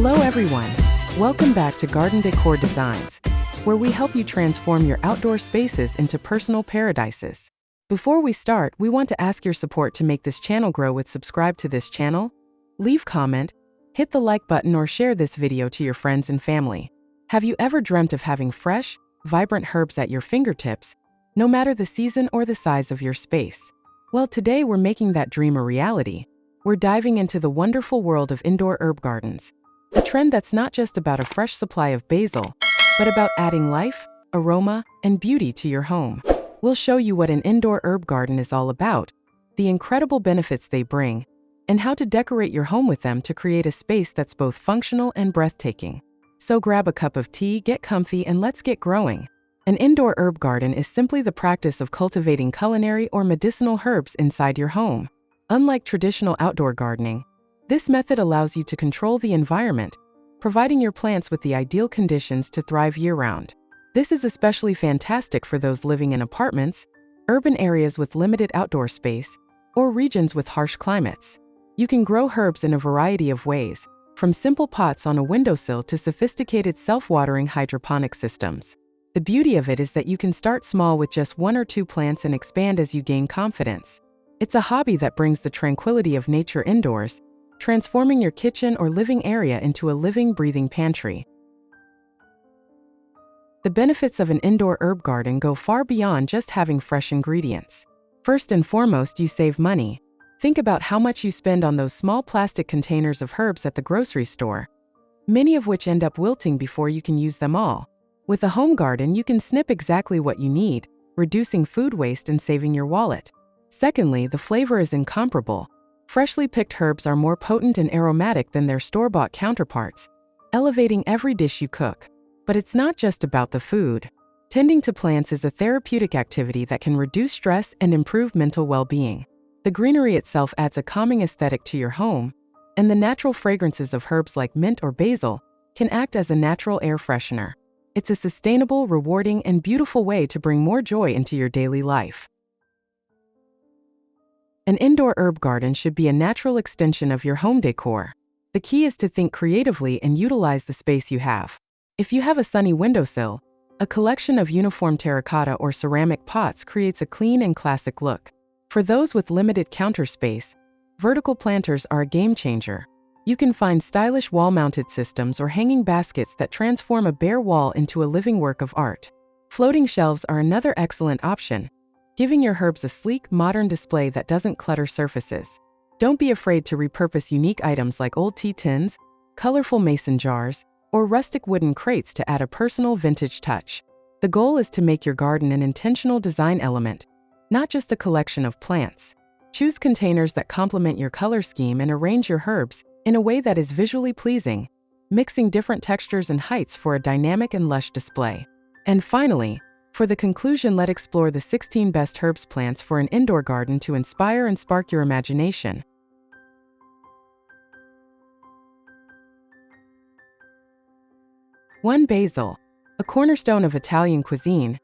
Hello everyone! Welcome back to Garden Decor Designs, where we help you transform your outdoor spaces into personal paradises. Before we start, we want to ask your support to make this channel grow with subscribe to this channel, leave comment, hit the like button or share this video to your friends and family. Have you ever dreamt of having fresh, vibrant herbs at your fingertips, no matter the season or the size of your space? Well, today we're making that dream a reality. We're diving into the wonderful world of indoor herb gardens. A trend that's not just about a fresh supply of basil, but about adding life, aroma, and beauty to your home. We'll show you what an indoor herb garden is all about, the incredible benefits they bring, and how to decorate your home with them to create a space that's both functional and breathtaking. So grab a cup of tea, get comfy, and let's get growing. An indoor herb garden is simply the practice of cultivating culinary or medicinal herbs inside your home. Unlike traditional outdoor gardening, this method allows you to control the environment, providing your plants with the ideal conditions to thrive year-round. This is especially fantastic for those living in apartments, urban areas with limited outdoor space, or regions with harsh climates. You can grow herbs in a variety of ways, from simple pots on a windowsill to sophisticated self-watering hydroponic systems. The beauty of it is that you can start small with just 1 or 2 plants and expand as you gain confidence. It's a hobby that brings the tranquility of nature indoors, transforming your kitchen or living area into a living, breathing pantry. The benefits of an indoor herb garden go far beyond just having fresh ingredients. First and foremost, you save money. Think about how much you spend on those small plastic containers of herbs at the grocery store, many of which end up wilting before you can use them all. With a home garden, you can snip exactly what you need, reducing food waste and saving your wallet. Secondly, the flavor is incomparable. Freshly picked herbs are more potent and aromatic than their store-bought counterparts, elevating every dish you cook. But it's not just about the food. Tending to plants is a therapeutic activity that can reduce stress and improve mental well-being. The greenery itself adds a calming aesthetic to your home, and the natural fragrances of herbs like mint or basil can act as a natural air freshener. It's a sustainable, rewarding, and beautiful way to bring more joy into your daily life. An indoor herb garden should be a natural extension of your home decor. The key is to think creatively and utilize the space you have. If you have a sunny windowsill, a collection of uniform terracotta or ceramic pots creates a clean and classic look. For those with limited counter space, vertical planters are a game changer. You can find stylish wall-mounted systems or hanging baskets that transform a bare wall into a living work of art. Floating shelves are another excellent option, giving your herbs a sleek, modern display that doesn't clutter surfaces. Don't be afraid to repurpose unique items like old tea tins, colorful mason jars, or rustic wooden crates to add a personal vintage touch. The goal is to make your garden an intentional design element, not just a collection of plants. Choose containers that complement your color scheme and arrange your herbs in a way that is visually pleasing, mixing different textures and heights for a dynamic and lush display. And finally, for the conclusion, let's explore the 16 best herbs plants for an indoor garden to inspire and spark your imagination. 1. Basil. A cornerstone of Italian cuisine,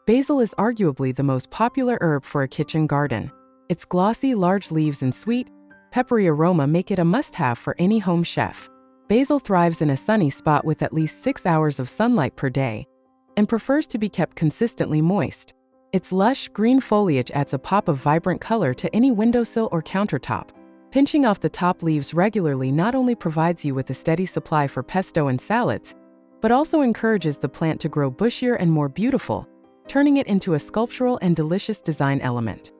basil is arguably the most popular herb for a kitchen garden. Its glossy, large leaves and sweet, peppery aroma make it a must-have for any home chef. Basil thrives in a sunny spot with at least 6 hours of sunlight per day, and prefers to be kept consistently moist. Its lush, green foliage adds a pop of vibrant color to any windowsill or countertop. Pinching off the top leaves regularly not only provides you with a steady supply for pesto and salads, but also encourages the plant to grow bushier and more beautiful, turning it into a sculptural and delicious design element.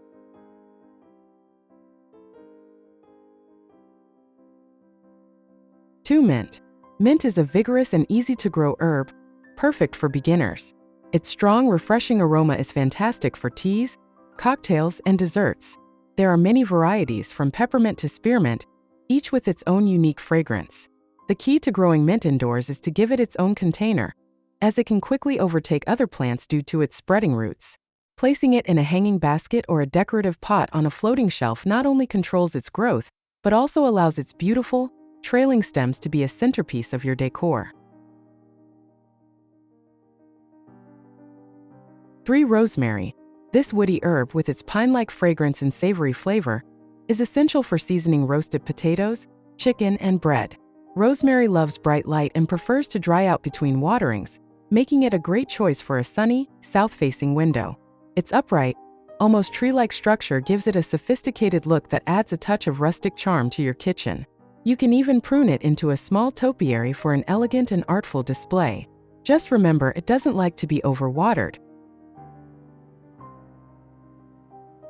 2. Mint. Mint is a vigorous and easy-to-grow herb, perfect for beginners. Its strong, refreshing aroma is fantastic for teas, cocktails, and desserts. There are many varieties from peppermint to spearmint, each with its own unique fragrance. The key to growing mint indoors is to give it its own container, as it can quickly overtake other plants due to its spreading roots. Placing it in a hanging basket or a decorative pot on a floating shelf not only controls its growth, but also allows its beautiful, trailing stems to be a centerpiece of your decor. 3. Rosemary. This woody herb, with its pine-like fragrance and savory flavor, is essential for seasoning roasted potatoes, chicken, and bread. Rosemary loves bright light and prefers to dry out between waterings, making it a great choice for a sunny, south-facing window. Its upright, almost tree-like structure gives it a sophisticated look that adds a touch of rustic charm to your kitchen. You can even prune it into a small topiary for an elegant and artful display. Just remember, it doesn't like to be overwatered.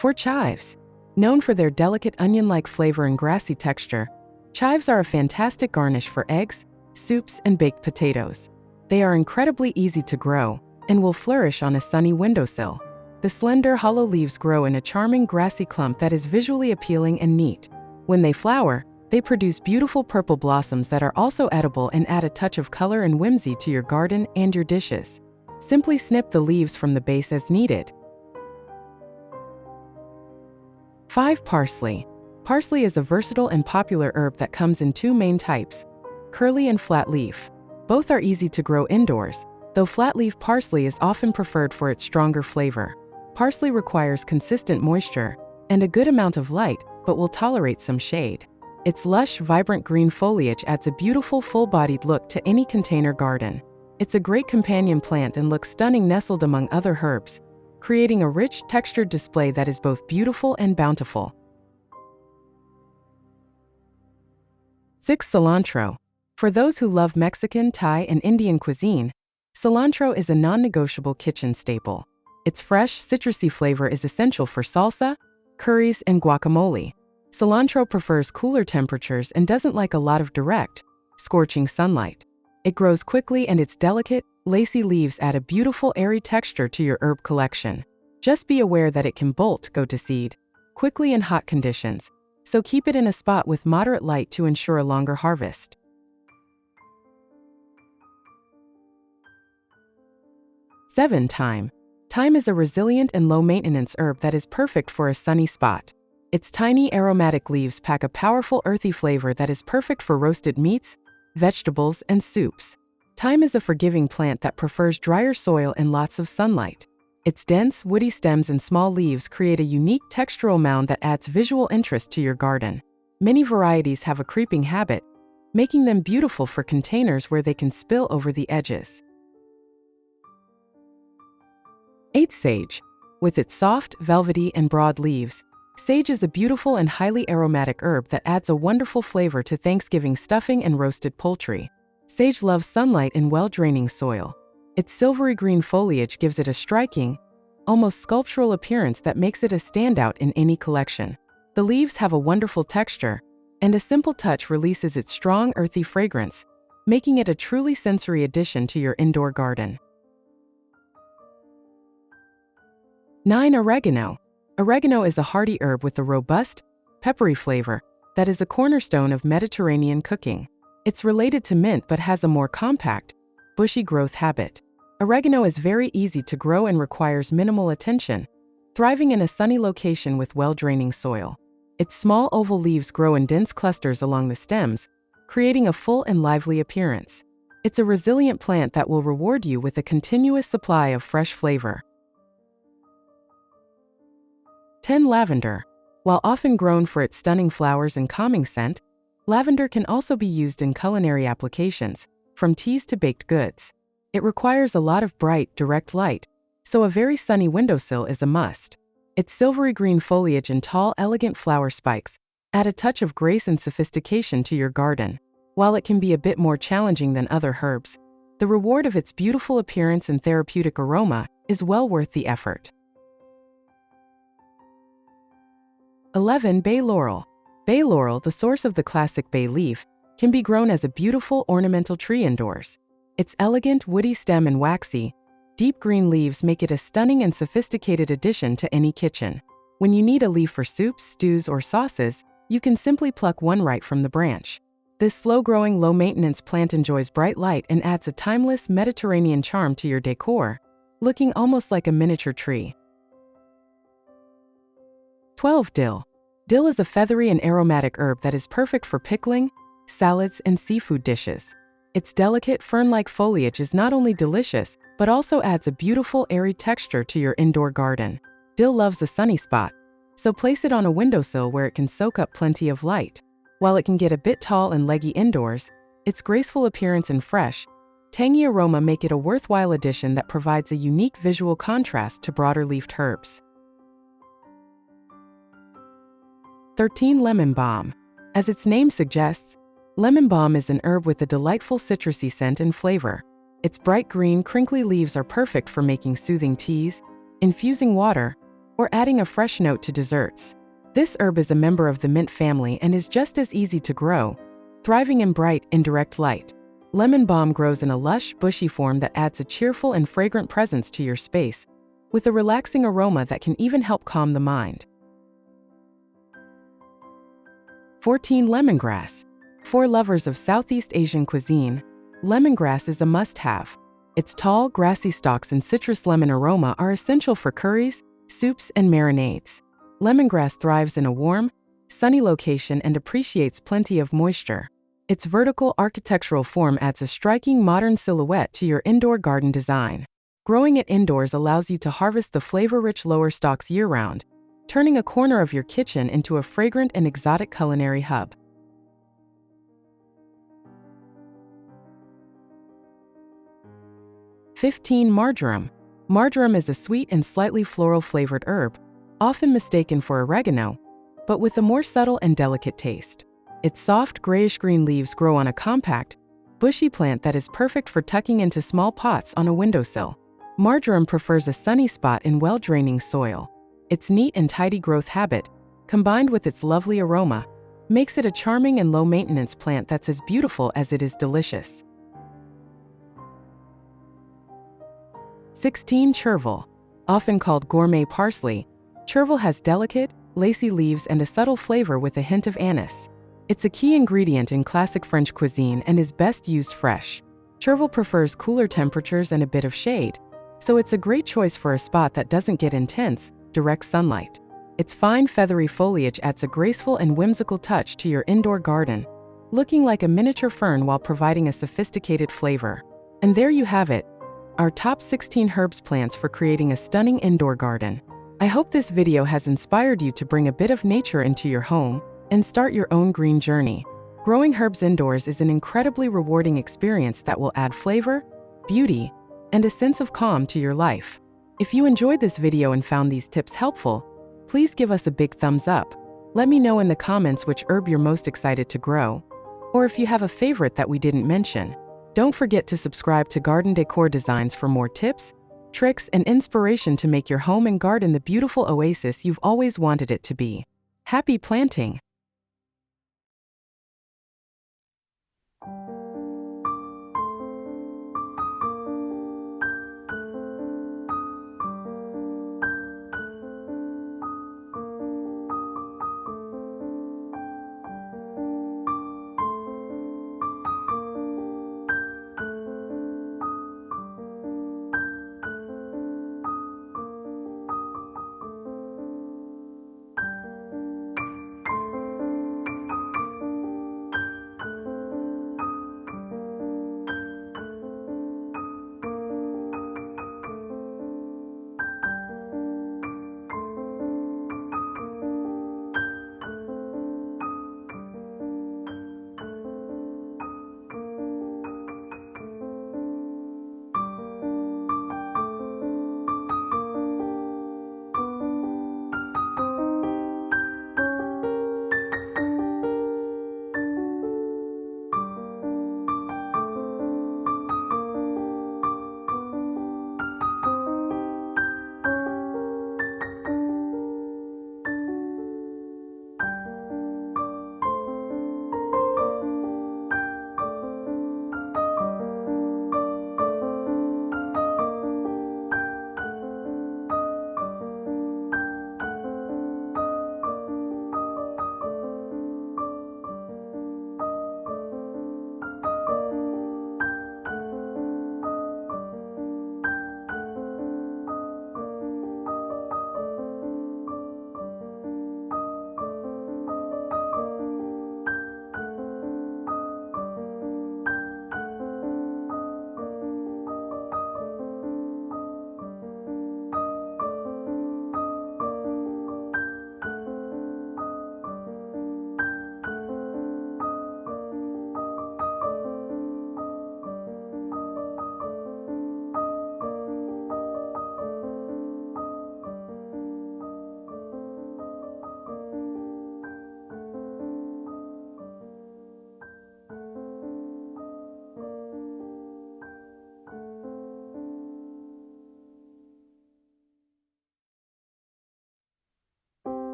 4. Chives. Known for their delicate onion-like flavor and grassy texture, chives are a fantastic garnish for eggs, soups, and baked potatoes. They are incredibly easy to grow and will flourish on a sunny windowsill. The slender, hollow leaves grow in a charming grassy clump that is visually appealing and neat. When they flower, they produce beautiful purple blossoms that are also edible and add a touch of color and whimsy to your garden and your dishes. Simply snip the leaves from the base as needed. 5. Parsley. Parsley is a versatile and popular herb that comes in two main types, curly and flat leaf. Both are easy to grow indoors, though flat leaf parsley is often preferred for its stronger flavor. Parsley requires consistent moisture and a good amount of light, but will tolerate some shade. Its lush, vibrant green foliage adds a beautiful, full-bodied look to any container garden. It's a great companion plant and looks stunning nestled among other herbs, creating a rich, textured display that is both beautiful and bountiful. 6. Cilantro. For those who love Mexican, Thai, and Indian cuisine, cilantro is a non-negotiable kitchen staple. Its fresh, citrusy flavor is essential for salsa, curries, and guacamole. Cilantro prefers cooler temperatures and doesn't like a lot of direct, scorching sunlight. It grows quickly and its delicate, lacy leaves add a beautiful, airy texture to your herb collection. Just be aware that it can go to seed quickly in hot conditions, so keep it in a spot with moderate light to ensure a longer harvest. 7. Thyme. Thyme is a resilient and low-maintenance herb that is perfect for a sunny spot. Its tiny, aromatic leaves pack a powerful, earthy flavor that is perfect for roasted meats, vegetables, and soups. Thyme is a forgiving plant that prefers drier soil and lots of sunlight. Its dense, woody stems and small leaves create a unique textural mound that adds visual interest to your garden. Many varieties have a creeping habit, making them beautiful for containers where they can spill over the edges. 8. Sage. With its soft, velvety, and broad leaves, sage is a beautiful and highly aromatic herb that adds a wonderful flavor to Thanksgiving stuffing and roasted poultry. Sage loves sunlight and well-draining soil. Its silvery green foliage gives it a striking, almost sculptural appearance that makes it a standout in any collection. The leaves have a wonderful texture, and a simple touch releases its strong, earthy fragrance, making it a truly sensory addition to your indoor garden. 9. Oregano. Oregano is a hearty herb with a robust, peppery flavor that is a cornerstone of Mediterranean cooking. It's related to mint but has a more compact, bushy growth habit. Oregano is very easy to grow and requires minimal attention, thriving in a sunny location with well-draining soil. Its small oval leaves grow in dense clusters along the stems, creating a full and lively appearance. It's a resilient plant that will reward you with a continuous supply of fresh flavor. 10. Lavender. While often grown for its stunning flowers and calming scent, lavender can also be used in culinary applications, from teas to baked goods. It requires a lot of bright, direct light, so a very sunny windowsill is a must. Its silvery green foliage and tall, elegant flower spikes add a touch of grace and sophistication to your garden. While it can be a bit more challenging than other herbs, the reward of its beautiful appearance and therapeutic aroma is well worth the effort. 11. Bay laurel. Bay laurel, the source of the classic bay leaf, can be grown as a beautiful ornamental tree indoors. Its elegant, woody stem and waxy, deep green leaves make it a stunning and sophisticated addition to any kitchen. When you need a leaf for soups, stews, or sauces, you can simply pluck one right from the branch. This slow-growing, low-maintenance plant enjoys bright light and adds a timeless Mediterranean charm to your decor, looking almost like a miniature tree. 12. Dill. Dill is a feathery and aromatic herb that is perfect for pickling, salads, and seafood dishes. Its delicate, fern-like foliage is not only delicious, but also adds a beautiful, airy texture to your indoor garden. Dill loves a sunny spot, so place it on a windowsill where it can soak up plenty of light. While it can get a bit tall and leggy indoors, Its graceful appearance and fresh, tangy aroma make it a worthwhile addition that provides a unique visual contrast to broader leafed herbs. 13. Lemon balm. As its name suggests, lemon balm is an herb with a delightful citrusy scent and flavor. Its bright green, crinkly leaves are perfect for making soothing teas, infusing water, or adding a fresh note to desserts. This herb is a member of the mint family and is just as easy to grow, thriving in bright, indirect light. Lemon balm grows in a lush, bushy form that adds a cheerful and fragrant presence to your space, with a relaxing aroma that can even help calm the mind. 14. Lemongrass. For lovers of Southeast Asian cuisine, lemongrass is a must-have. Its tall, grassy stalks and citrus lemon aroma are essential for curries, soups, and marinades. Lemongrass thrives in a warm, sunny location and appreciates plenty of moisture. Its vertical architectural form adds a striking modern silhouette to your indoor garden design. Growing it indoors allows you to harvest the flavor-rich lower stalks year-round, turning a corner of your kitchen into a fragrant and exotic culinary hub. 15. Marjoram. Marjoram is a sweet and slightly floral-flavored herb, often mistaken for oregano, but with a more subtle and delicate taste. Its soft grayish-green leaves grow on a compact, bushy plant that is perfect for tucking into small pots on a windowsill. Marjoram prefers a sunny spot in well-draining soil. Its neat and tidy growth habit, combined with its lovely aroma, makes it a charming and low-maintenance plant that's as beautiful as it is delicious. 16. Chervil. Often called gourmet parsley, chervil has delicate, lacy leaves and a subtle flavor with a hint of anise. It's a key ingredient in classic French cuisine and is best used fresh. Chervil prefers cooler temperatures and a bit of shade, so it's a great choice for a spot that doesn't get intense, direct sunlight. Its fine feathery foliage adds a graceful and whimsical touch to your indoor garden, looking like a miniature fern while providing a sophisticated flavor. And there you have it, our top 16 herbs plants for creating a stunning indoor garden. I hope this video has inspired you to bring a bit of nature into your home and start your own green journey. Growing herbs indoors is an incredibly rewarding experience that will add flavor, beauty, and a sense of calm to your life. If you enjoyed this video and found these tips helpful, please give us a big thumbs up. Let me know in the comments which herb you're most excited to grow, or if you have a favorite that we didn't mention. Don't forget to subscribe to Garden Decor Designs for more tips, tricks, and inspiration to make your home and garden the beautiful oasis you've always wanted it to be. Happy planting!